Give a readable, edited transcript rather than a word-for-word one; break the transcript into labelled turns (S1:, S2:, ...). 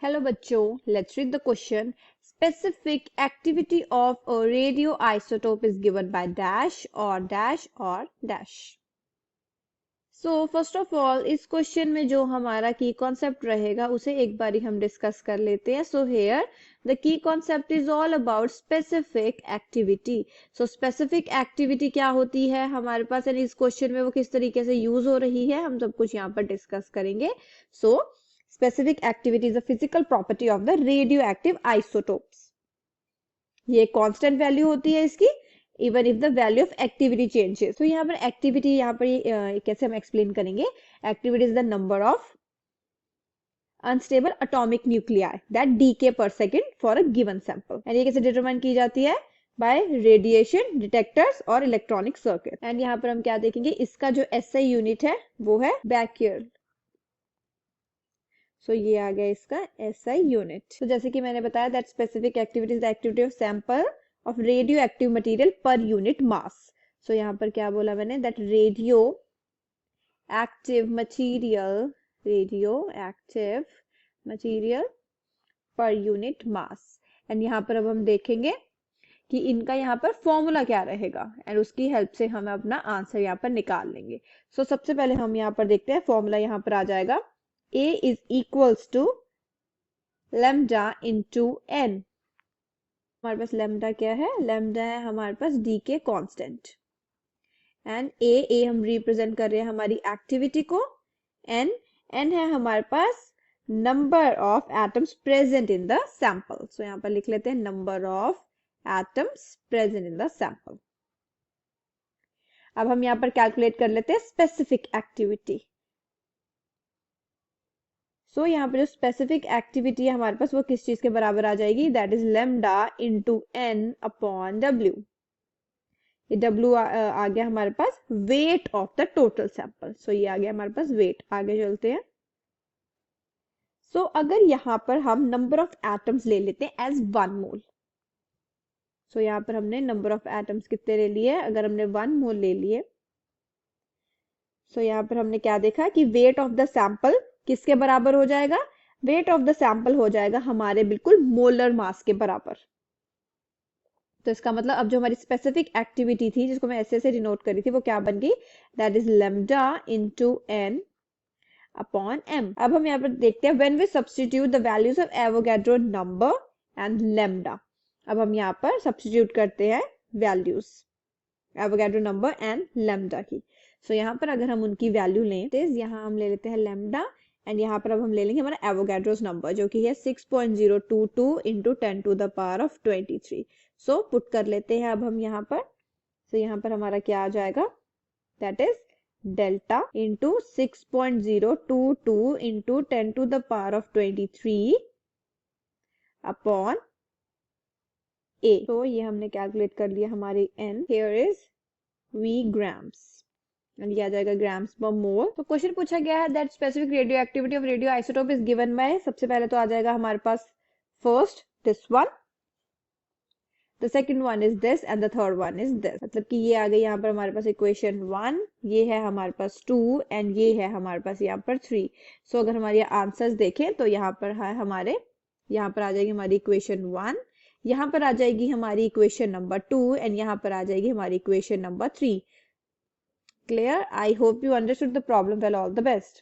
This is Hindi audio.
S1: Hello बच्चों, let's read the question. Specific activity of a radioisotope is given by dash or dash or dash. So first of all, इस क्वेश्चन में जो हमारा की कॉन्सेप्ट रहेगा उसे एक बारी हम डिस्कस कर लेते हैं. So here the key concept is all about specific activity. So specific activity क्या होती है हमारे पास, यानी इस क्वेश्चन में वो किस तरीके से यूज हो रही है, हम सब कुछ यहाँ पर डिस्कस करेंगे. So specific activity is a physical property of the radioactive isotopes. ये कांस्टेंट वैल्यू होती है इसकी, even if the value of activity changes. तो यहाँ पर एक्टिविटी, यहाँ पर कैसे हम एक्सप्लेन करेंगे. Activity is the number of unstable atomic nuclei that decay per second for a given sample. And ये कैसे डिटरमाइन की जाती है, बाय रेडिएशन डिटेक्टर्स और इलेक्ट्रॉनिक सर्किट. एंड यहाँ पर हम क्या देखेंगे, इसका जो एसआई यूनिट है वो है बैक्यूल. सो ये आ गया इसका SI यूनिट. तो जैसे कि मैंने बताया that specific activity is the activity of sample of radioactive material per unit mass. So यहाँ पर क्या बोला मैंने, that radioactive material per unit mass. And यहाँ पर अब हम देखेंगे कि इनका यहाँ पर फॉर्मूला क्या रहेगा एंड उसकी हेल्प से हम अपना आंसर यहाँ पर निकाल लेंगे. सो सबसे पहले हम यहाँ पर देखते हैं, फॉर्मूला यहाँ पर आ जाएगा A is equals to lambda into n. हमारे पास lambda क्या है, lambda है हमारे पास D के कांस्टेंट. एंड A हम रिप्रेजेंट कर रहे हैं हमारी एक्टिविटी को. n है हमारे पास number of atoms present in the sample. So यहाँ पर लिख लेते हैं number of atoms present in the sample. अब हम यहाँ पर कैलकुलेट कर लेते हैं स्पेसिफिक एक्टिविटी. सो यहाँ पे जो स्पेसिफिक एक्टिविटी है हमारे पास वो किस चीज के बराबर आ जाएगी, that is lambda into N upon W. ये डब्ल्यू आ गया हमारे पास weight of the total sample. So ये आ गया हमारे पास वेट. आगे चलते हैं. सो अगर यहाँ पर हम नंबर ऑफ एटम्स ले लेते हैं एज 1 मोल. सो यहाँ पर हमने नंबर ऑफ एटम्स कितने ले लिए, अगर हमने 1 मोल ले लिए. सो यहाँ पर हमने क्या देखा कि वेट ऑफ द सैंपल किसके बराबर हो जाएगा, वेट ऑफ द सैंपल हो जाएगा हमारे बिल्कुल मोलर मास के बराबर. तो इसका मतलब अब जो हमारी स्पेसिफिक एक्टिविटी थी जिसको मैं ऐसे डिनोट करी थी वो क्या बन गई, that is lambda into n upon m. अब हम यहाँ पर देखते हैं when we substitute the values of Avogadro number and lambda. अब हम यहाँ पर सब्स्टिट्यूट करते हैं values Avogadro number and lambda की. सो यहाँ पर अगर हम उनकी वैल्यू लें, यहाँ हम ले लेते हैं लेमडा एंड यहाँ पर अब हम ले लेंगे हमारा एवोगैड्रोस नंबर जो कि है 6.022 into 10 to the power of 23. So put कर लेते हैं अब हम यहाँ पर. सो यहाँ पर हमारा क्या आ जाएगा, that is delta into 6.022 into 10 to the power of 23 upon A. तो ये हमने कैलकुलेट कर लिया हमारी n. Here is V grams and ये आ जाएगा ग्राम्स पर मोल. तो क्वेश्चन पूछा गया है that specific radioactivity of radioisotope is given by, सबसे पहले तो आ जाएगा हमारे पास first this one, the second one is this and the third one is this. मतलब कि ये आ गई यहाँ पर हमारे पास इक्वेशन 1, ये है हमारे पास 2 एंड ये है हमारे पास यहाँ पर 3. सो अगर हमारे आंसर्स देखें तो यहाँ पर है हमारे, यहाँ पर आ जाएगी हमारी इक्वेशन 1, यहाँ पर आ जाएगी हमारी इक्वेशन नंबर 2 एंड यहाँ पर आ जाएगी हमारी equation number 3. Clear? I hope you understood the problem well. All the best.